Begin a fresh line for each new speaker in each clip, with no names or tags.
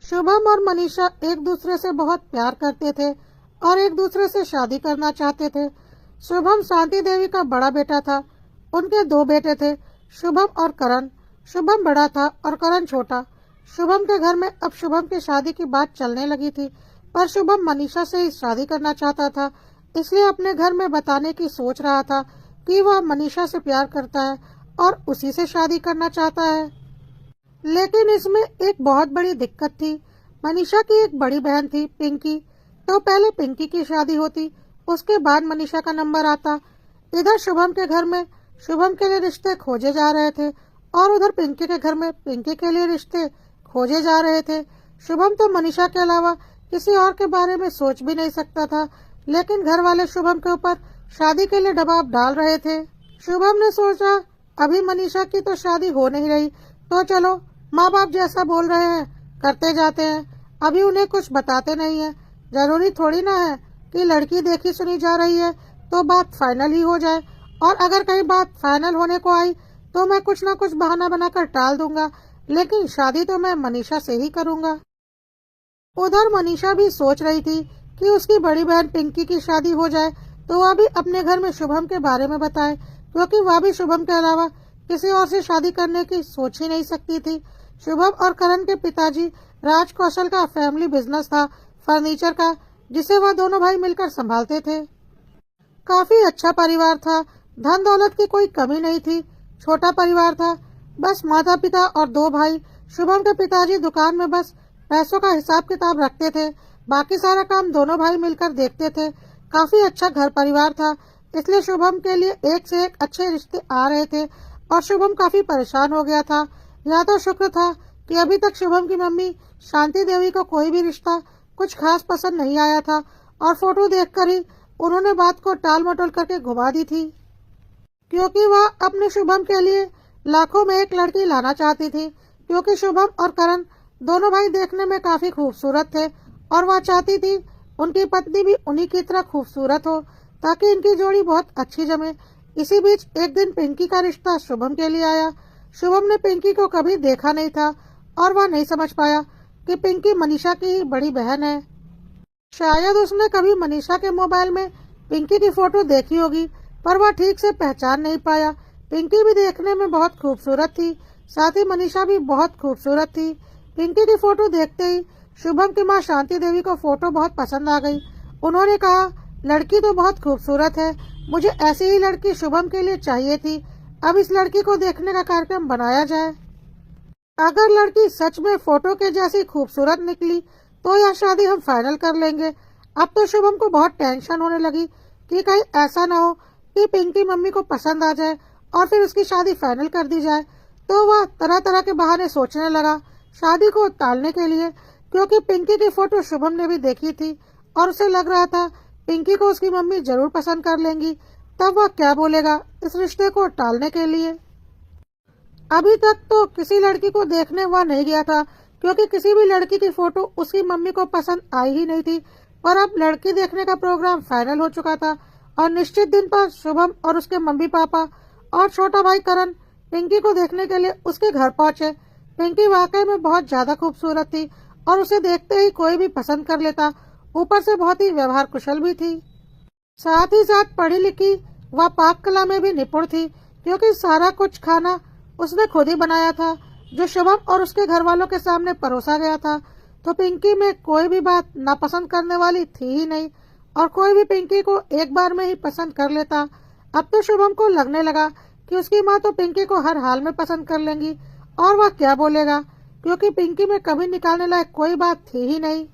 शुभम और मनीषा एक दूसरे से बहुत प्यार करते थे और एक दूसरे से शादी करना चाहते थे। शुभम शांति देवी का बड़ा बेटा था। उनके दो बेटे थे, शुभम और करण। शुभम बड़ा था और करण छोटा। शुभम के घर में अब शुभम की शादी की बात चलने लगी थी, पर शुभम मनीषा से ही शादी करना चाहता था, इसलिए अपने घर में बताने की सोच रहा था कि वह मनीषा से प्यार करता है और उसी से शादी करना चाहता है। लेकिन इसमें एक बहुत बड़ी दिक्कत थी। मनीषा की एक बड़ी बहन थी, पिंकी। तो पहले पिंकी की शादी होती, उसके बाद मनीषा का नंबर आता। इधर शुभम के घर में शुभम के लिए रिश्ते खोजे जा रहे थे और उधर पिंकी के घर में पिंकी के लिए रिश्ते खोजे जा रहे थे। शुभम तो मनीषा के अलावा किसी और के बारे में सोच भी नहीं सकता था, लेकिन घर वाले शुभम के ऊपर शादी के लिए दबाव डाल रहे थे। शुभम ने सोचा, अभी मनीषा की तो शादी हो नहीं रही, तो चलो माँ बाप जैसा बोल रहे हैं करते जाते हैं। अभी उन्हें कुछ बताते नहीं है। जरूरी थोड़ी ना है कि लड़की देखी सुनी जा रही है तो बात फाइनल ही हो जाए, और अगर कहीं बात फाइनल होने को आई तो मैं कुछ ना कुछ बहाना बनाकर टाल दूंगा, लेकिन शादी तो मैं मनीषा से ही करूंगा। उधर मनीषा भी सोच रही थी कि उसकी बड़ी बहन पिंकी की शादी हो जाए तो वह भी अपने घर में शुभम के बारे में बताए, क्योंकि वह भी शुभम के अलावा किसी और से शादी करने की सोच ही नहीं सकती थी। शुभम और करण के पिताजी राज कौशल का फैमिली बिजनेस था, फर्नीचर का, जिसे वह दोनों भाई मिलकर संभालते थे। काफी अच्छा परिवार था, धन दौलत की कोई कमी नहीं थी। छोटा परिवार था, बस माता पिता और दो भाई। शुभम के पिताजी दुकान में बस पैसों का हिसाब किताब रखते थे, बाकी सारा काम दोनों भाई मिलकर देखते थे। काफी अच्छा घर परिवार था, इसलिए शुभम के लिए एक से एक अच्छे रिश्ते आ रहे थे और शुभम काफी परेशान हो गया था। यह तो शुक्र था कि अभी तक शुभम की मम्मी शांति देवी को कोई भी रिश्ता कुछ खास पसंद नहीं आया था और फोटो देखकर ही उन्होंने बात को टाल मटोल करके घुमा दी थी, क्योंकि वह अपने शुभम के लिए लाखों में एक लड़की लाना चाहती थी। क्योंकि शुभम और करण दोनों भाई देखने में काफी खूबसूरत थे और वह चाहती थी उनकी पत्नी भी उन्हीं की तरह खूबसूरत हो, ताकि इनकी जोड़ी बहुत अच्छी जमे। इसी बीच एक दिन पिंकी का रिश्ता शुभम के लिए आया। शुभम ने पिंकी को कभी देखा नहीं था और वह नहीं समझ पाया कि पिंकी मनीषा की ही बड़ी बहन है। शायद उसने कभी मनीषा के मोबाइल में पिंकी की फोटो देखी होगी, पर वह ठीक से पहचान नहीं पाया। पिंकी भी देखने में बहुत खूबसूरत थी, साथ ही मनीषा भी बहुत खूबसूरत थी। पिंकी की फोटो देखते ही शुभम की माँ शांति देवी को फोटो बहुत पसंद आ गई। उन्होंने कहा, लड़की तो बहुत खूबसूरत है, मुझे ऐसी ही लड़की शुभम के लिए चाहिए थी। अब इस लड़की को देखने का कार्यक्रम बनाया जाए। अगर लड़की सच में फोटो के जैसी खूबसूरत निकली तो यह शादी हम फाइनल कर लेंगे। अब तो शुभम को बहुत टेंशन होने लगी कि कहीं ऐसा ना हो कि पिंकी मम्मी को पसंद आ जाए और फिर उसकी शादी फाइनल कर दी जाए। तो वह तरह तरह के बहाने सोचने लगा शादी को टालने के लिए, क्योंकि पिंकी की फोटो शुभम ने भी देखी थी और उसे लग रहा था पिंकी को उसकी मम्मी जरूर पसंद कर लेंगी, तब वह क्या बोलेगा इस रिश्ते को टालने के लिए। अभी तक तो किसी लड़की को देखने वह नहीं गया था, क्योंकि किसी भी लड़की की फोटो उसकी मम्मी को पसंद आई ही नहीं थी। पर अब लड़की देखने का प्रोग्राम फाइनल हो चुका था और निश्चित दिन पर शुभम और उसके मम्मी पापा और छोटा भाई करण पिंकी को देखने के लिए उसके घर पहुंचे। पिंकी वाकई में बहुत ज्यादा खूबसूरत थी और उसे देखते ही कोई भी पसंद कर लेता। ऊपर से बहुत ही व्यवहार कुशल भी थी, साथ ही साथ पढ़ी लिखी वह पाक कला में भी निपुण थी, क्योंकि सारा कुछ खाना उसने खुद ही बनाया था जो शुभम और उसके घर वालों के सामने परोसा गया था। तो पिंकी में कोई भी बात नापसंद करने वाली थी ही नहीं और कोई भी पिंकी को एक बार में ही पसंद कर लेता। अब तो शुभम को लगने लगा कि उसकी माँ तो पिंकी को हर हाल में पसंद कर लेंगी और वह क्या बोलेगा, क्योंकि पिंकी में कभी निकालने लायक कोई बात थी ही नहीं।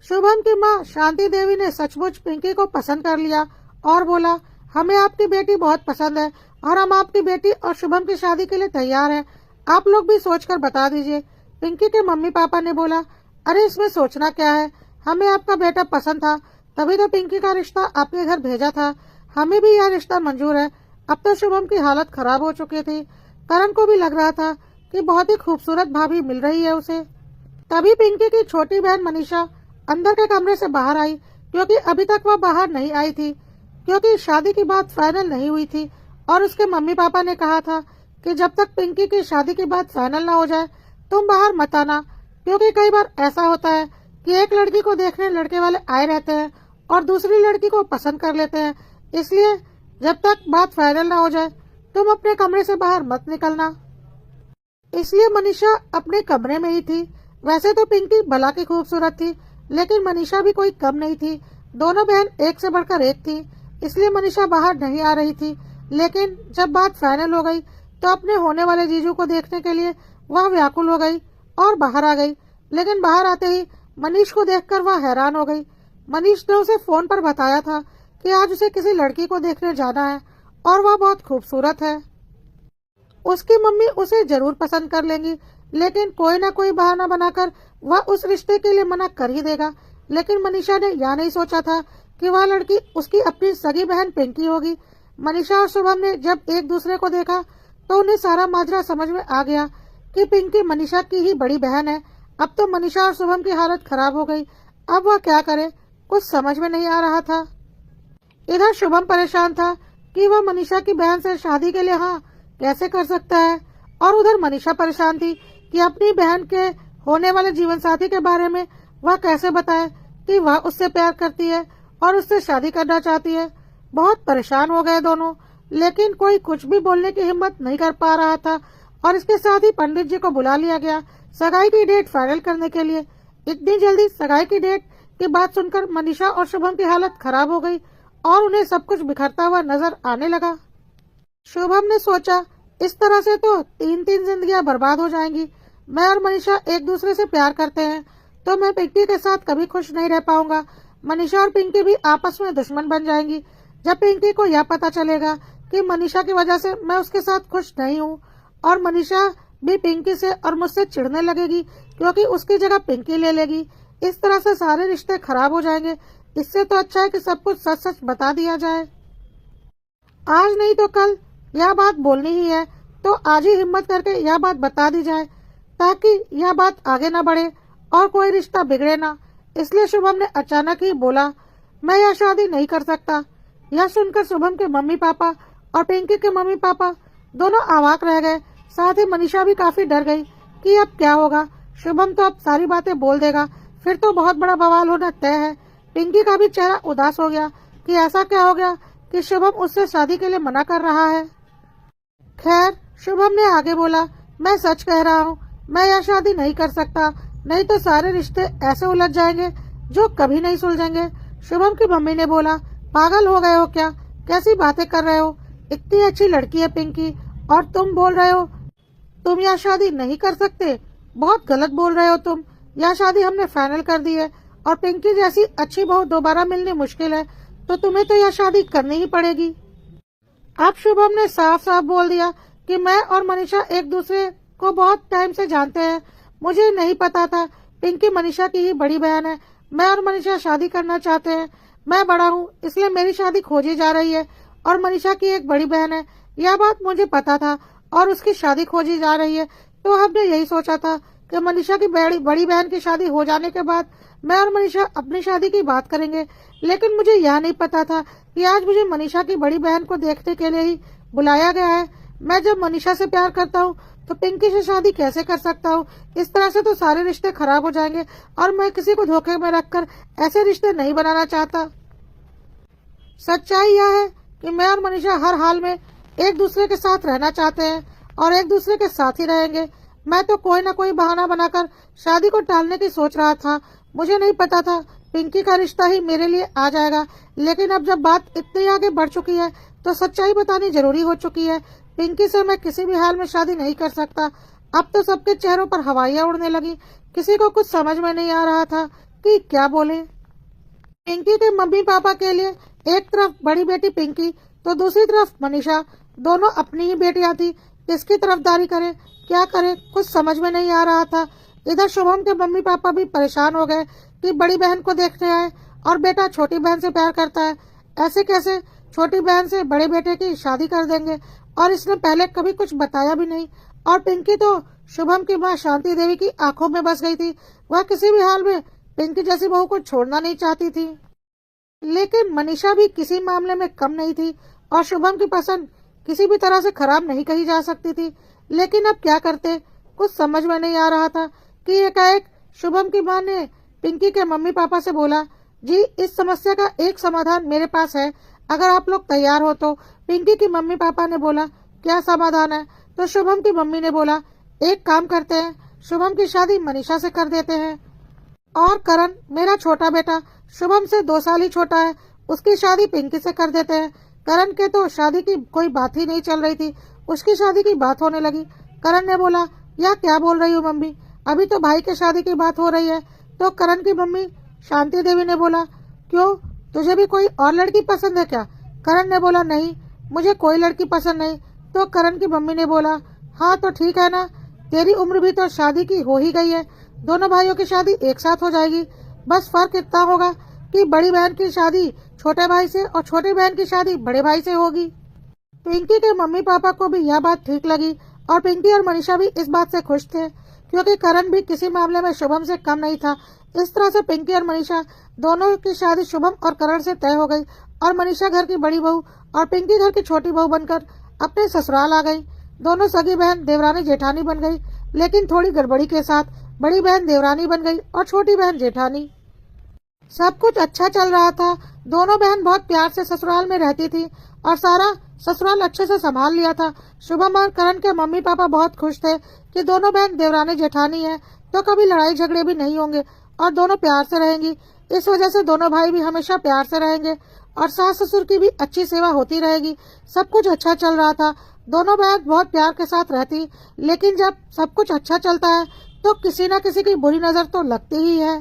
शुभम की माँ शांति देवी ने सचमुच पिंकी को पसंद कर लिया और बोला, हमें आपकी बेटी बहुत पसंद है और हम आपकी बेटी और शुभम की शादी के लिए तैयार हैं। आप लोग भी सोचकर बता दीजिए। पिंकी के मम्मी पापा ने बोला, अरे इसमें सोचना क्या है, हमें आपका बेटा पसंद था, तभी तो पिंकी का रिश्ता आपके घर भेजा था। हमें भी यह रिश्ता मंजूर है। अब तो शुभम की हालत खराब हो चुकी थी। करण को भी लग रहा था कि बहुत ही खूबसूरत भाभी मिल रही है उसे। तभी पिंकी की छोटी बहन मनीषा अंदर के कमरे से बाहर आई, क्योंकि अभी तक वह बाहर नहीं आई थी, क्योंकि शादी की बात फाइनल नहीं हुई थी और उसके मम्मी पापा ने कहा था कि जब तक पिंकी की शादी की बात फाइनल ना हो जाए तुम बाहर मत आना। क्योंकि कई बार ऐसा होता है कि एक लड़की को देखने लड़के वाले आए रहते हैं और दूसरी लड़की को पसंद कर लेते हैं। इसलिए जब तक बात फाइनल ना हो जाए तुम अपने कमरे से बाहर मत निकलना। इसलिए मनीषा अपने कमरे में ही थी। वैसे तो पिंकी भला की खूबसूरत थी, लेकिन मनीषा भी कोई कम नहीं थी। दोनों बहन एक से बढ़कर एक थी, इसलिए मनीषा बाहर नहीं आ रही थी। लेकिन जब बात फाइनल हो गई तो अपने होने वाले जीजू को देखने के लिए वह व्याकुल हो गई और बाहर आ गई। लेकिन बाहर आते ही मनीष को देखकर वह हैरान हो गई। मनीष ने उसे फोन पर बताया था कि आज उसे किसी लड़की को देखने जाना है और वह बहुत खूबसूरत है। उसकी मम्मी उसे जरूर पसंद कर लेंगी, लेकिन कोई ना कोई बहाना बनाकर वह उस रिश्ते के लिए मना कर ही देगा। लेकिन मनीषा ने यह नहीं सोचा था कि वह लड़की उसकी अपनी सगी बहन पिंकी होगी। मनीषा और शुभम ने जब एक दूसरे को देखा तो उन्हें सारा माजरा समझ में आ गया कि पिंकी मनीषा की ही बड़ी बहन है। अब तो मनीषा और शुभम की हालत खराब हो गई। अब वह क्या करे, कुछ समझ में नहीं आ रहा था। इधर शुभम परेशान था कि वह मनीषा की बहन से शादी के लिए हाँ कैसे कर सकता है, और उधर मनीषा परेशान थी कि अपनी बहन के होने वाले जीवन साथी के बारे में वह कैसे बताए कि वह उससे प्यार करती है और उससे शादी करना चाहती है। बहुत परेशान हो गए दोनों, लेकिन कोई कुछ भी बोलने की हिम्मत नहीं कर पा रहा था। और इसके साथ ही पंडित जी को बुला लिया गया सगाई की डेट फाइनल करने के लिए। इतनी जल्दी सगाई की डेट की बात सुनकर मनीषा और शुभम की हालत खराब हो गई और उन्हें सब कुछ बिखरता हुआ नजर आने लगा। शुभम ने सोचा, इस तरह से तो 3 जिंदगियां बर्बाद हो जाएंगी। मैं और मनीषा एक दूसरे से प्यार करते हैं तो मैं पिंकी के साथ कभी खुश नहीं रह पाऊंगा। मनीषा और पिंकी भी आपस में दुश्मन बन जाएंगी। जब पिंकी को यह पता चलेगा कि मनीषा की वजह से मैं उसके साथ खुश नहीं हूँ, और मनीषा भी पिंकी से और मुझसे चिढ़ने लगेगी क्योंकि उसकी जगह पिंकी ले लेगी। इस तरह से सारे रिश्ते खराब हो जाएंगे। इससे तो अच्छा है कि सब कुछ सच सच बता दिया जाए। आज नहीं तो कल यह बात बोलनी ही है, तो आज ही हिम्मत करके यह बात बता दी जाए ताकि यह बात आगे न बढ़े और कोई रिश्ता बिगड़े ना। इसलिए शुभम ने अचानक ही बोला, मैं यह शादी नहीं कर सकता। यह सुनकर शुभम के मम्मी पापा और पिंकी के मम्मी पापा दोनों अवाक रह गए। साथ ही मनीषा भी काफी डर गई कि अब क्या होगा। शुभम तो अब सारी बातें बोल देगा, फिर तो बहुत बड़ा बवाल होना तय है। पिंकी का भी चेहरा उदास हो गया कि ऐसा क्या हो गया कि शुभम उससे शादी के लिए मना कर रहा है। खैर, शुभम ने आगे बोला, मैं सच कह रहा हूँ, मैं यह शादी नहीं कर सकता, नहीं तो सारे रिश्ते ऐसे उलझ जाएंगे जो कभी नहीं सुलझेंगे। शुभम की मम्मी ने बोला, पागल हो गए हो क्या, कैसी बातें कर रहे हो। इतनी अच्छी लड़की है पिंकी और तुम बोल रहे हो तुम यह शादी नहीं कर सकते। बहुत गलत बोल रहे हो तुम। यह शादी हमने फाइनल कर दी है और पिंकी जैसी अच्छी बहू दोबारा मिलनी मुश्किल है, तो तुम्हें तो यह शादी करनी ही पड़ेगी। अब शुभम ने साफ साफ बोल दिया कि मैं और मनीषा एक दूसरे को बहुत टाइम से जानते हैं। मुझे नहीं पता था पिंकी मनीषा की ही बड़ी बहन है। मैं और मनीषा शादी करना चाहते हैं। मैं बड़ा हूँ, इसलिए मेरी शादी खोजी जा रही है और मनीषा की एक बड़ी बहन है, यह बात मुझे पता था और उसकी शादी खोजी जा रही है। तो हमने यही सोचा था कि मनीषा की बड़ी बहन की शादी हो जाने के बाद मैं और मनीषा अपनी शादी की बात करेंगे। लेकिन मुझे यह नहीं पता था कि आज मुझे मनीषा की बड़ी बहन को देखने के लिए ही बुलाया गया है। मैं जब मनीषा से प्यार करता हूँ तो पिंकी से शादी कैसे कर सकता हूँ। इस तरह से तो सारे रिश्ते खराब हो जाएंगे और मैं किसी को धोखे में रखकर ऐसे रिश्ते नहीं बनाना चाहता। सच्चाई यह है कि मैं और मनीषा हर हाल में एक दूसरे के साथ रहना चाहते हैं और एक दूसरे के साथ ही रहेंगे। मैं तो कोई ना कोई बहाना बनाकर शादी को टालने की सोच रहा था। मुझे नहीं पता था पिंकी का रिश्ता ही मेरे लिए आ जाएगा। लेकिन अब जब बात इतनी आगे बढ़ चुकी है तो सच्चाई बतानी जरूरी हो चुकी है। पिंकी से मैं किसी भी हाल में शादी नहीं कर सकता। अब तो सबके चेहरों पर हवाइयां उड़ने लगी। किसी को कुछ समझ में नहीं आ रहा था कि क्या बोले। पिंकी के मम्मी पापा के लिए एक तरफ बड़ी बेटी पिंकी तो दूसरी तरफ मनीषा, दोनों अपनी ही बेटियां थी। किसकी तरफदारी करे, क्या करे, कुछ समझ में नहीं आ रहा था। इधर शुभम के मम्मी पापा भी परेशान हो गए कि बड़ी बहन को देखने आए और बेटा छोटी बहन से प्यार करता है। ऐसे कैसे छोटी बहन से बड़े बेटे की शादी कर देंगे, और इसने पहले कभी कुछ बताया भी नहीं। और पिंकी तो शुभम की माँ शांति देवी की आंखों में बस गई थी। वह किसी भी हाल में पिंकी जैसी बहू को छोड़ना नहीं चाहती थी। लेकिन मनीषा भी किसी मामले में कम नहीं थी और शुभम की पसंद किसी भी तरह से खराब नहीं कही जा सकती थी। लेकिन अब क्या करते, कुछ समझ में नहीं आ रहा था कि एकाएक शुभम की माँ ने पिंकी के मम्मी पापा से बोला, जी इस समस्या का एक समाधान मेरे पास है, अगर आप लोग तैयार हो तो। पिंकी की मम्मी पापा ने बोला, क्या समाधान है? तो शुभम की मम्मी ने बोला, एक काम करते हैं, शुभम की शादी मनीषा से कर देते हैं, और करण मेरा छोटा बेटा शुभम से 2 साल ही छोटा है, उसकी शादी पिंकी से कर देते हैं। करण के तो शादी की कोई बात ही नहीं चल रही थी, उसकी शादी की बात होने लगी। करण ने बोला, यह क्या बोल रही हो मम्मी, अभी तो भाई के शादी की बात हो रही है। तो करण की मम्मी शांति देवी ने बोला, क्यों, तुझे भी कोई और लड़की पसंद है क्या? करण ने बोला, नहीं मुझे कोई लड़की पसंद नहीं। तो करण की मम्मी ने बोला, हाँ तो ठीक है ना, तेरी उम्र भी तो शादी की हो ही गई है, दोनों भाइयों की शादी एक साथ हो जाएगी। बस फर्क इतना होगा कि बड़ी बहन की शादी छोटे भाई से और छोटी बहन की शादी बड़े भाई से होगी। पिंकी के मम्मी पापा को भी यह बात ठीक लगी और पिंकी और मनीषा भी इस बात से खुश थे, क्योंकि करण भी किसी मामले में शुभम से कम नहीं था। इस तरह से पिंकी और मनीषा दोनों की शादी शुभम और करण से तय हो गई और मनीषा घर की बड़ी बहू और पिंकी घर की छोटी बहू बनकर अपने ससुराल आ गई। दोनों सगी बहन देवरानी जेठानी बन गई, लेकिन थोड़ी गड़बड़ी के साथ बड़ी बहन देवरानी बन गई और छोटी बहन जेठानी। सब कुछ अच्छा चल रहा था, दोनों बहन बहुत प्यार से ससुराल में रहती थी और सारा ससुराल अच्छे से संभाल लिया था। शुभम और करण के मम्मी पापा बहुत खुश थे कि दोनों बहन देवरानी जेठानी है तो कभी लड़ाई झगड़े भी नहीं होंगे और दोनों प्यार से रहेंगी। इस वजह से दोनों भाई भी हमेशा प्यार से रहेंगे और सास ससुर की भी अच्छी सेवा होती रहेगी। सब कुछ अच्छा चल रहा था, दोनों बहन बहुत प्यार के साथ रहती, लेकिन जब सब कुछ अच्छा चलता है तो किसी न किसी की बुरी नजर तो लगती ही है।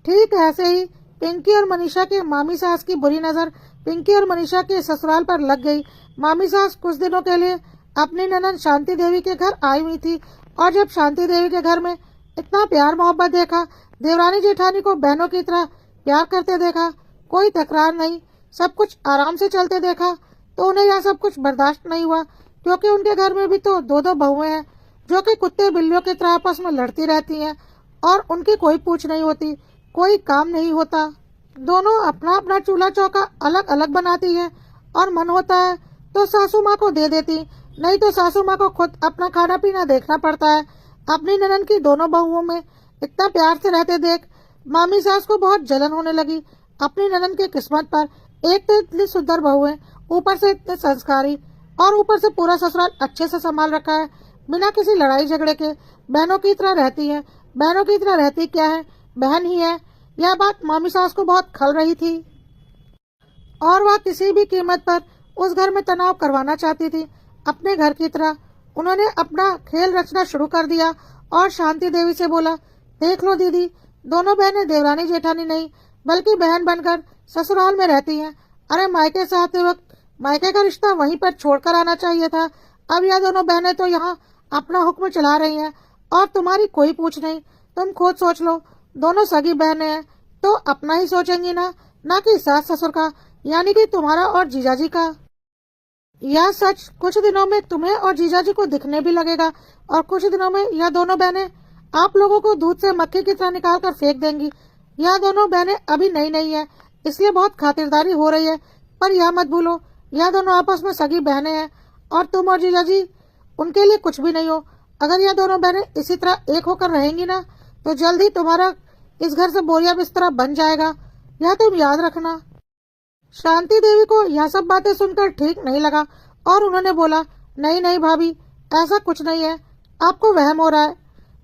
ठीक ऐसे ही पिंकी और मनीषा के मामी सास की बुरी नजर पिंकी और मनीषा के ससुराल पर लग गई। मामी सास कुछ दिनों के लिए अपनी ननद शांति देवी के घर आई हुई थी और जब शांति देवी के घर में इतना प्यार मोहब्बत देखा, देवरानी जेठानी को बहनों की तरह प्यार करते देखा, कोई तकरार नहीं, सब कुछ आराम से चलते देखा, तो उन्हें यह सब कुछ बर्दाश्त नहीं हुआ, क्योंकि उनके घर में भी तो 2-2 बहुएं हैं जो कि कुत्ते बिल्लियों की तरह आपस में लड़ती रहती हैं और उनकी कोई पूछ नहीं होती, कोई काम नहीं होता। दोनों अपना अपना चूल्हा चौका अलग अलग बनाती है और मन होता है तो सासू माँ को दे देती, नहीं तो सासू माँ को खुद अपना खाना पीना देखना पड़ता है। अपनी ननद की दोनों बहुओं में इतना प्यार से रहते देख मामी सास को बहुत जलन होने लगी अपनी ननद की किस्मत पर। एक तो इतनी सुंदर बहू है, ऊपर से इतने संस्कारी और ऊपर से पूरा ससुराल अच्छे से संभाल रखा है, बिना किसी लड़ाई झगड़े के बहनों की तरह रहती है। बहनों की तरह रहती क्या है, बहन ही है। यह बात मामी सास को बहुत खल रही थी और वह किसी भी कीमत पर उस घर में तनाव करवाना चाहती थी अपने घर की तरह। उन्होंने अपना खेल रचना शुरू कर दिया और शांति देवी से बोला, देख लो दीदी, दोनों बहनें देवरानी जेठानी नहीं बल्कि बहन बनकर ससुराल में रहती हैं। अरे मायके से आते वक्त मायके का रिश्ता वहीं पर छोड़कर आना चाहिए था। अब यह दोनों बहनें तो यहाँ अपना हुक्म चला रही हैं और तुम्हारी कोई पूछ नहीं। तुम खुद सोच लो, दोनों सगी बहनें हैं तो अपना ही सोचेंगी ना कि सास ससुर का, यानी कि तुम्हारा और जीजाजी का। यह सच कुछ दिनों में तुम्हें और जीजाजी को दिखने भी लगेगा और कुछ दिनों में यह दोनों बहनें आप लोगों को दूध से मक्खी की तरह निकाल कर फेंक देंगी। यह दोनों बहनें अभी नई नई है, इसलिए बहुत खातिरदारी हो रही है, पर यह मत भूलो यह दोनों आपस में सगी बहनें हैं और तुम और जीजाजी उनके लिए कुछ भी नहीं हो। अगर यह दोनों बहनें इसी तरह एक होकर रहेंगी ना तो जल्द ही तुम्हारा इस घर से बोरिया बिस्तरा बन जाएगा, यह तुम याद रखना। शांति देवी को यह सब बातें सुनकर ठीक नहीं लगा और उन्होंने बोला, नहीं नहीं भाभी, ऐसा कुछ नहीं है, आपको वहम हो रहा है।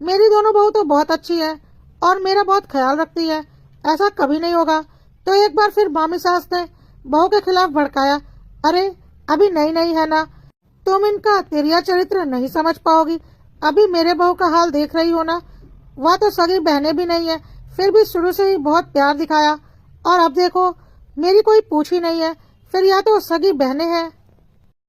मेरी दोनों बहू तो बहुत अच्छी है और मेरा बहुत ख्याल रखती है, ऐसा कभी नहीं होगा। तो एक बार फिर मामी सास ने बहू के खिलाफ भड़काया, अरे अभी नई नई है ना, तुम इनका तिरिया चरित्र नहीं समझ पाओगी। अभी मेरे बहू का हाल देख रही हो ना, वह तो सगी बहनें भी नहीं है, फिर भी शुरू से ही बहुत प्यार दिखाया और अब देखो मेरी कोई पूछ ही नहीं है, फिर यह तो सगी बहनें हैं।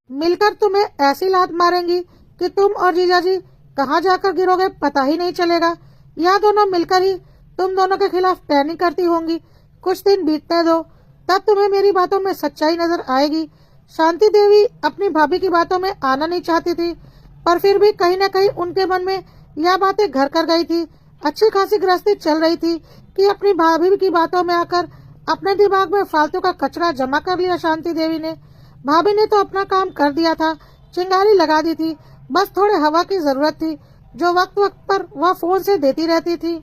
मिलकर तुम्हें ऐसी लात मारेंगी कि तुम और जीजाजी कहाँ जाकर गिरोगे पता ही नहीं चलेगा। यह दोनों मिलकर ही तुम दोनों के खिलाफ प्लानिंग करती होंगी। कुछ दिन बीतने दो, तब तुम्हें मेरी बातों में सच्चाई नजर आएगी। शांति देवी अपनी भाभी की बातों में आना नहीं चाहती थी, पर फिर भी कहीं न कहीं उनके मन में यह बातें घर कर गई थी। अच्छी खासी गृहस्थी चल रही थी कि अपनी भाभी की बातों में आकर अपने दिमाग में फालतू का कचरा जमा कर लिया शांति देवी ने। भाभी ने तो अपना काम कर दिया था, चिंगारी लगा दी थी, बस थोड़े हवा की जरूरत थी जो वक्त वक्त पर वह फोन से देती रहती थी।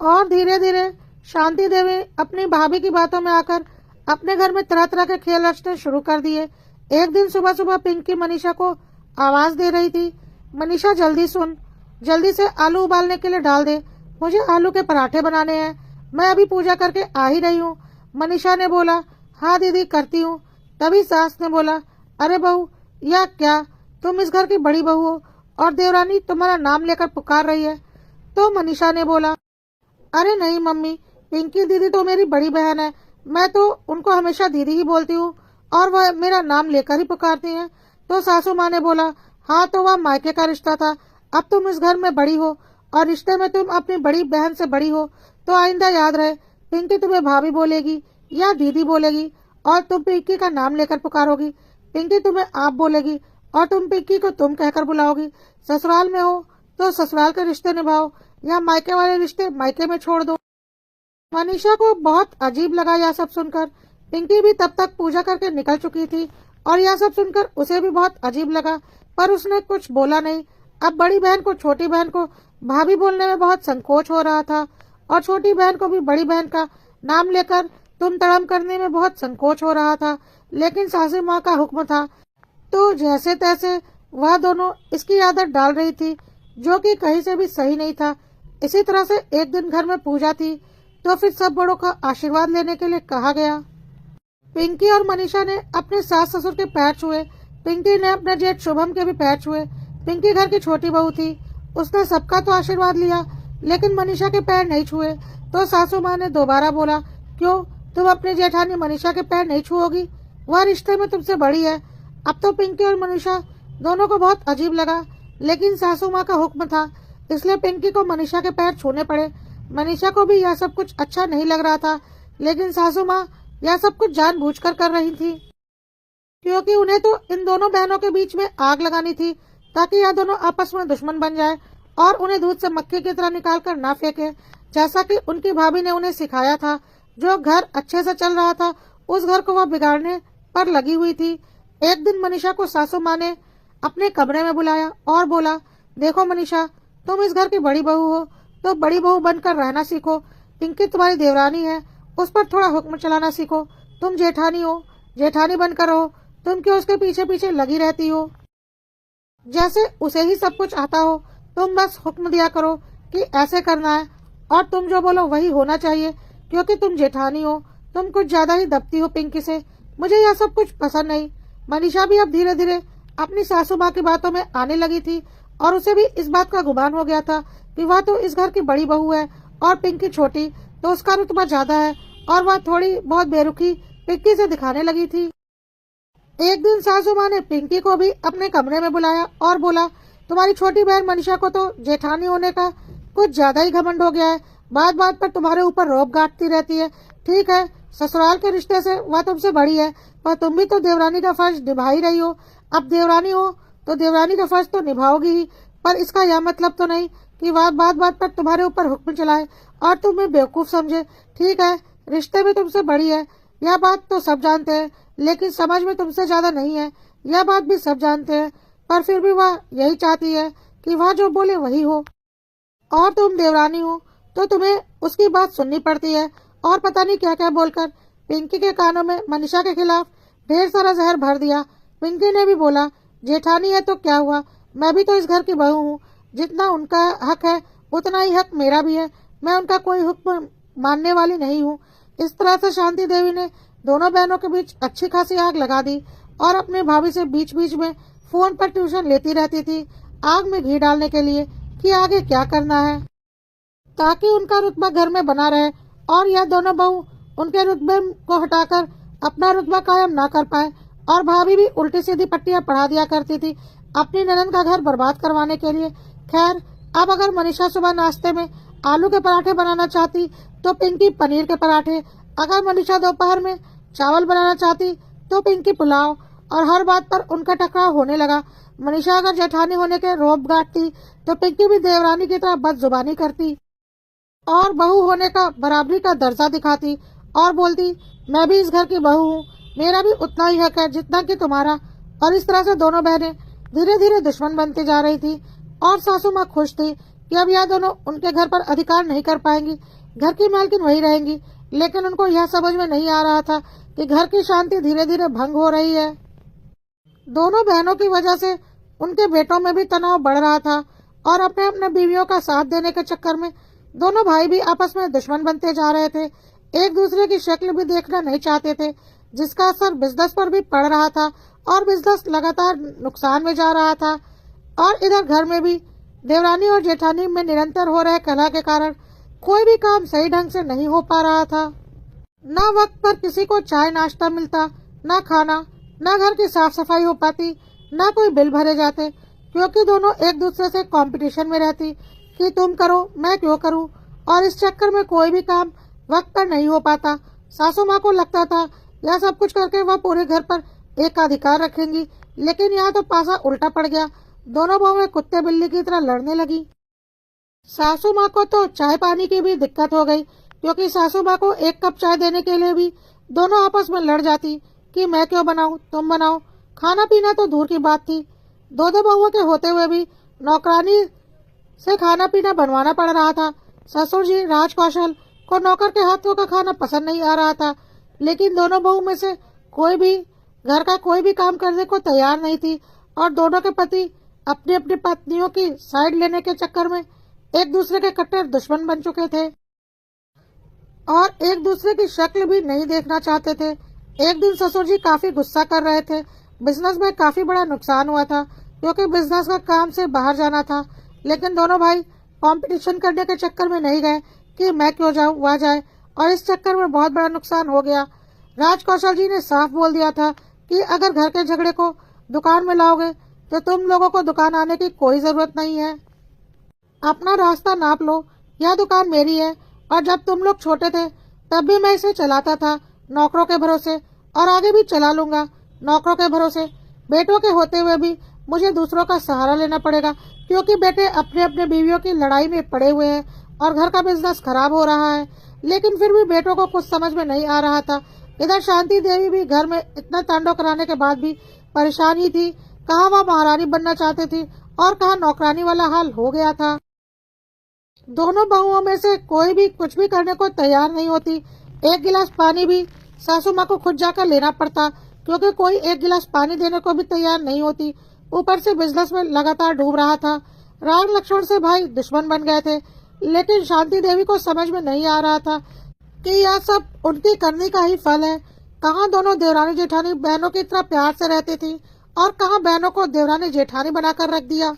और धीरे धीरे शांति देवी अपनी भाभी की बातों में आकर अपने घर में तरह तरह के खेल रचने शुरू कर दिए। एक दिन सुबह सुबह पिंकी मनीषा को आवाज दे रही थी, मनीषा जल्दी सुन, जल्दी से आलू उबालने के लिए डाल दे, मुझे आलू के पराठे बनाने हैं, मैं अभी पूजा करके आ ही रही हूँ। मनीषा ने बोला, हाँ दीदी करती हूँ। तभी सास ने बोला, अरे बहू या क्या, तुम इस घर की बड़ी बहू हो और देवरानी तुम्हारा नाम लेकर पुकार रही है। तो मनीषा ने बोला, अरे नहीं मम्मी, पिंकी दीदी तो मेरी बड़ी बहन है, मैं तो उनको हमेशा दीदी ही बोलती हूँ और वह मेरा नाम लेकर ही पुकारती हैं। तो सासू माँ ने बोला, हाँ तो वह मायके का रिश्ता था, अब तुम इस घर में बड़ी हो और रिश्ते में तुम अपनी बड़ी बहन से बड़ी हो, तो आइंदा याद रहे पिंकी तुम्हें भाभी बोलेगी या दीदी बोलेगी और तुम पिंकी का नाम लेकर पुकारोगी, पिंकी तुम्हें आप बोलेगी और तुम पिंकी को तुम कहकर बुलाओगी। ससुराल में हो तो ससुराल के रिश्ते निभाओ या मायके वाले रिश्ते मायके में छोड़ दो। मनीषा को बहुत अजीब लगा यह सब सुनकर। पिंकी भी तब तक पूजा करके निकल चुकी थी और यह सब सुनकर उसे भी बहुत अजीब लगा, पर उसने कुछ बोला नहीं। अब बड़ी बहन को छोटी बहन को भाभी बोलने में बहुत संकोच हो रहा था और छोटी बहन को भी बड़ी बहन का नाम लेकर तुम तड़म करने में बहुत संकोच हो रहा था, लेकिन सासू माँ का हुक्म था तो जैसे तैसे वह दोनों इसकी आदत डाल रही थी, जो कि कहीं से भी सही नहीं था। इसी तरह से एक दिन घर में पूजा थी तो फिर सब बड़ों का आशीर्वाद लेने के लिए कहा गया। पिंकी और मनीषा ने अपने सास ससुर के पैर छुए, पिंकी ने अपने जेठ शुभम के भी पैर छुए। पिंकी घर की छोटी बहू थी, उसने सबका तो आशीर्वाद लिया लेकिन मनीषा के पैर नहीं छुए। तो सासू माँ ने दोबारा बोला, क्यों तुम अपनी जेठानी मनीषा के पैर नहीं छुओगी, वह रिश्ते में तुमसे बड़ी है। अब तो पिंकी और मनीषा दोनों को बहुत अजीब लगा, लेकिन सासू माँ का हुक्म था इसलिए पिंकी को मनीषा के पैर छूने पड़े। मनीषा को भी यह सब कुछ अच्छा नहीं लग रहा था, लेकिन सासू माँ यह सब कुछ जानबूझकर कर रही थी, क्योंकि उन्हें तो इन दोनों बहनों के बीच में आग लगानी थी ताकि यह दोनों आपस में दुश्मन बन जाए और उन्हें दूध से मक्खी की तरह निकाल कर ना फेंके, जैसा कि उनकी भाभी ने उन्हें सिखाया था। जो घर अच्छे से चल रहा था उस घर को वह बिगाड़ने पर लगी हुई थी। एक दिन मनीषा को सासू माँ ने अपने कमरे में बुलाया और बोला, देखो मनीषा, तुम इस घर की बड़ी बहू हो तो बड़ी बहू बनकर रहना सीखो। पिंकी तुम्हारी देवरानी है, उस पर थोड़ा हुक्म चलाना सीखो। तुम जेठानी हो, जेठानी बनकर रहो, तुम क्यों उसके पीछे पीछे लगी रहती हो, जैसे उसे ही सब कुछ आता हो। तुम बस हुक्म दिया करो कि ऐसे करना है और तुम जो बोलो वही होना चाहिए, क्योंकि तुम जेठानी हो। तुम कुछ ज्यादा ही दबती हो पिंकी से, मुझे यह सब कुछ पसंद नहीं। मनीषा भी अब धीरे धीरे अपनी सासू माँ की बातों में आने लगी थी और उसे भी इस बात का गुमान हो गया था कि वह तो इस घर की बड़ी बहू है और पिंकी छोटी, तो उसका रुतबा ज्यादा है और वह थोड़ी बहुत बेरुखी पिंकी से दिखाने लगी थी। एक दिन सासू माँ ने पिंकी को भी अपने कमरे में बुलाया और बोला, तुम्हारी छोटी बहन मनीषा को तो जेठानी होने का कुछ ज्यादा ही घमंड हो गया है, बात बात पर तुम्हारे ऊपर रौब गांठती रहती है। ठीक है, ससुराल के रिश्ते से वह तुमसे बड़ी है, पर तुम भी तो देवरानी का फर्ज निभा ही रही हो। अब देवरानी हो तो देवरानी का फर्ज तो निभाओगी ही, पर इसका यह मतलब तो नहीं कि वह बात बात पर तुम्हारे ऊपर हुक्म चलाए और तुम्हें बेवकूफ समझे। ठीक है, रिश्ते में तुमसे बड़ी है, यह बात तो सब जानते हैं, लेकिन समझ में तुमसे ज्यादा नहीं है, यह बात भी सब जानते हैं, पर फिर भी वह यही चाहती है कि वह जो बोले वही हो। और तुम देवरानी हो तो तुम्हें उसकी बात सुननी पड़ती है और पता नहीं क्या क्या बोलकर पिंकी के कानों में मनीषा के खिलाफ ढेर सारा जहर भर दिया। पिंकी ने भी बोला, जेठानी है तो क्या हुआ, मैं भी तो इस घर की बहू हूँ, जितना उनका हक है उतना ही हक मेरा भी है, मैं उनका कोई हुक्म मानने वाली नहीं हूँ। इस तरह से शांति देवी ने दोनों बहनों के बीच अच्छी खासी आग लगा दी और अपने भाभी से बीच बीच में फोन पर ट्यूशन लेती रहती थी, आग में घी डालने के लिए कि आगे क्या करना है ताकि उनका रुतबा घर में बना रहे और यह दोनों बहू उनके रुतबे को हटाकर अपना रुतबा कायम ना कर पाए। और भाभी भी उल्टी सीधी पट्टियां पढ़ा दिया करती थी अपनी ननद का घर बर्बाद करवाने के लिए। खैर, अब अगर मनीषा सुबह नाश्ते में आलू के पराठे बनाना चाहती तो पिंकी पनीर के पराठे, अगर मनीषा दोपहर में चावल बनाना चाहती तो पिंकी पुलाव, और हर बात पर उनका टकराव होने लगा। मनीषा अगर जेठानी होने के रोब गांठती तो पिंकी भी देवरानी की तरह बदजुबानी करती और बहू होने का बराबरी का दर्जा दिखाती और बोलती, मैं भी इस घर की बहू हूँ, मेरा भी उतना ही हक है जितना कि तुम्हारा। और इस तरह से दोनों बहनें धीरे धीरे दुश्मन बनती जा रही थी और सासू माँ खुश थी कि अब यह दोनों उनके घर पर अधिकार नहीं कर पाएंगी। घर की मालकिन वही रहेंगी, लेकिन उनको यह समझ में नहीं आ रहा था कि घर की शांति धीरे धीरे भंग हो रही है। दोनों बहनों की वजह से उनके बेटों में भी तनाव बढ़ रहा था और अपने अपने बीवियों का साथ देने के चक्कर में दोनों भाई भी आपस में दुश्मन बनते जा रहे थे। एक दूसरे की शक्ल भी देखना नहीं चाहते थे, जिसका असर बिजनेस पर भी पड़ रहा था और बिजनेस लगातार नुकसान में जा रहा था। और इधर घर में भी देवरानी और जेठानी में निरंतर हो रहे कलह के कारण कोई भी काम सही ढंग से नहीं हो पा रहा था। न वक्त पर किसी को चाय नाश्ता मिलता, न खाना, न घर की साफ सफाई हो पाती, न कोई बिल भरे जाते, क्योंकि दोनों एक दूसरे से कंपटीशन में रहती कि तुम करो मैं क्यों करूं। और इस चक्कर में कोई भी काम वक्त पर नहीं हो पाता। सासू माँ को लगता था यह सब कुछ करके वह पूरे घर पर एकाधिकार रखेंगी, लेकिन यहाँ तो पासा उल्टा पड़ गया। दोनों बहुएं कुत्ते बिल्ली की तरह लड़ने लगी। सासू माँ को तो चाय पानी की भी दिक्कत हो गई, क्योंकि सासू माँ को एक कप चाय देने के लिए भी दोनों आपस में लड़ जाती कि मैं क्यों बनाऊं, तुम बनाओ। खाना पीना तो दूर की बात थी, दो दो बहुओं के होते हुए भी नौकरानी से खाना पीना बनवाना पड़ रहा था। ससुर जी राज कौशल को नौकर के हाथों का खाना पसंद नहीं आ रहा था, लेकिन दोनों बहू में से कोई भी घर का कोई भी काम करने को तैयार नहीं थी और दोनों के पति अपनी अपनी पत्नियों की साइड लेने के चक्कर में एक दूसरे के कट्टर दुश्मन बन चुके थे और एक दूसरे की शक्ल भी नहीं देखना चाहते थे। एक दिन ससुर जी काफी गुस्सा कर रहे थे। बिजनेस में काफी बड़ा नुकसान हुआ था, क्योंकि बिजनेस का काम से बाहर जाना था, लेकिन दोनों भाई कंपटीशन करने के चक्कर में नहीं गए कि मैं क्यों जाऊं वह जाए, और इस चक्कर में बहुत बड़ा नुकसान हो गया। राज कौशल जी ने साफ बोल दिया था कि अगर घर के झगड़े को दुकान में लाओगे तो तुम लोगों को दुकान आने की कोई जरूरत नहीं है। अपना रास्ता नाप लो, यह दुकान मेरी है और जब तुम लोग छोटे थे तब भी मैं इसे चलाता था नौकरों के भरोसे, और आगे भी चला लूंगा नौकरों के भरोसे। बेटों के होते हुए भी मुझे दूसरों का सहारा लेना पड़ेगा, क्योंकि बेटे अपने अपने बीवियों की लड़ाई में पड़े हुए हैं और घर का बिजनेस खराब हो रहा है। लेकिन फिर भी बेटों को कुछ समझ में नहीं आ रहा था। इधर शांति देवी भी घर में इतना तांडव कराने के बाद भी परेशान ही थी। कहाँ वह महारानी बनना चाहती थी और कहाँ नौकरानी वाला हाल हो गया था। दोनों बहुओं में से कोई भी कुछ भी करने को तैयार नहीं होती। एक गिलास पानी भी सासू माँ को खुद जाकर लेना पड़ता, क्योंकि कोई एक गिलास पानी देने को भी तैयार नहीं होती। ऊपर से बिजनेस में लगातार डूब रहा था। राम लक्ष्मण से भाई दुश्मन बन गए थे, लेकिन शांति देवी को समझ में नहीं आ रहा था कि यह सब उनकी करनी का ही फल है। कहाँ दोनों देवरानी जेठानी बहनों की तरह प्यार से रहती थी और कहाँ बहनों को देवरानी जेठानी बनाकर रख दिया।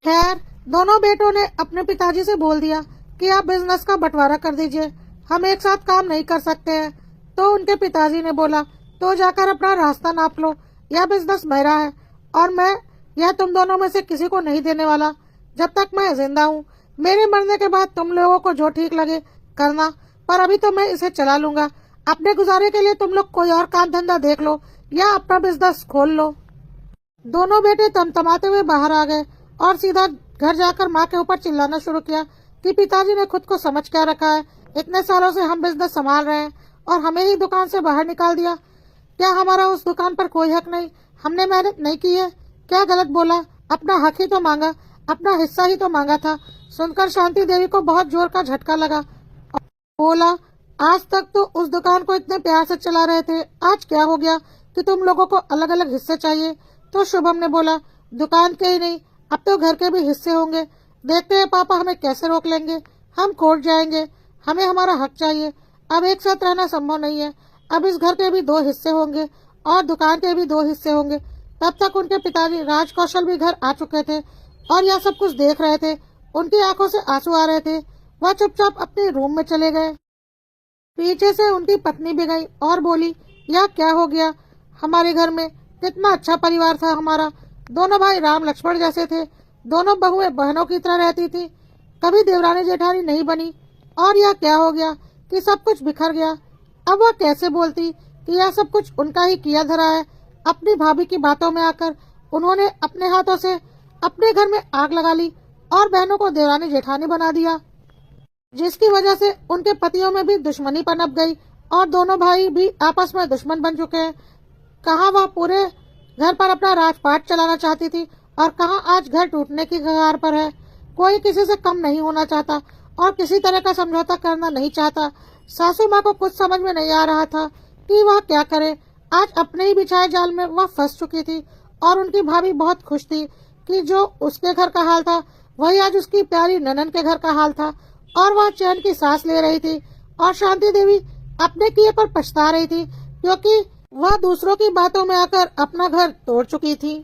खैर, दोनों बेटों ने अपने पिताजी से बोल दिया कि आप बिजनेस का बंटवारा कर दीजिए, हम एक साथ काम नहीं कर सकते हैं। तो उनके पिताजी ने बोला, तो जाकर अपना रास्ता नाप लो, यह बिजनेस मेरा है और मैं यह तुम दोनों में से किसी को नहीं देने वाला जब तक मैं जिंदा हूँ। मेरे मरने के बाद तुम लोगों को जो ठीक लगे करना, पर अभी तो मैं इसे चला लूंगा। अपने गुजारे के लिए तुम लोग कोई और काम धंधा देख लो या अपना बिजनेस खोल लो। दोनों बेटे तमतमाते हुए बाहर आ गए और सीधा घर जाकर माँ के ऊपर चिल्लाना शुरू किया कि पिताजी ने खुद को समझ क्या रखा है, इतने सालों से हम बिजनेस संभाल रहे हैं और हमें ही दुकान से बाहर निकाल दिया। क्या हमारा उस दुकान पर कोई हक नहीं? हमने मेहनत नहीं की है? क्या गलत बोला? अपना हक ही तो मांगा, अपना हिस्सा ही तो मांगा था। सुनकर शांति देवी को बहुत जोर का झटका लगा। बोला, आज तक तो उस दुकान को इतने प्यार से चला रहे थे, आज क्या हो गया कि तुम लोगों को अलग अलग हिस्से चाहिए? तो शुभम ने बोला, दुकान के ही नहीं, अब तो घर के भी हिस्से होंगे। देखते हैं पापा हमें कैसे रोक लेंगे, हम कोर्ट जाएंगे, हमें हमारा हक चाहिए। अब एक साथ रहना संभव नहीं है। अब इस घर के भी 2 हिस्से होंगे और दुकान के भी 2 हिस्से होंगे। तब तक उनके पिताजी राज कौशल भी घर आ चुके थे और यह सब कुछ देख रहे थे। उनकी आंखों से आंसू आ रहे थे। वह चुपचाप अपने रूम में चले गए। पीछे से उनकी पत्नी भी गई और बोली, यह क्या हो गया? हमारे घर में कितना अच्छा परिवार था हमारा, दोनों भाई राम लक्ष्मण जैसे थे, दोनों बहुएं बहनों की तरह रहती थी, कभी देवरानी जेठानी नहीं बनी, और यह क्या हो गया कि सब कुछ बिखर गया। अब वह कैसे बोलती कि यह सब कुछ उनका ही किया धरा है। अपनी भाभी की बातों में आकर उन्होंने अपने हाथों से अपने घर में आग लगा ली और बहनों को देवरानी जेठानी बना दिया, जिसकी वजह से उनके पतियों में भी दुश्मनी पनप गई और दोनों भाई भी आपस में दुश्मन बन चुके हैं। कहाँ वह पूरे घर पर अपना राजपाट चलाना चाहती थी और कहाँ आज घर टूटने की कगार पर है। कोई किसी से कम नहीं होना चाहता और किसी तरह का समझौता करना नहीं चाहता। सासू माँ को कुछ समझ में नहीं आ रहा था कि वह क्या करे। आज अपने ही बिछाए जाल में वह फंस चुकी थी और उनकी भाभी बहुत खुश थी कि जो उसके घर का हाल था वही आज उसकी प्यारी ननन के घर का हाल था और वह चैन की सांस ले रही थी। और शांति देवी अपने किए पर पछता रही थी क्योंकि वह दूसरों की बातों में आकर अपना घर तोड़ चुकी थी।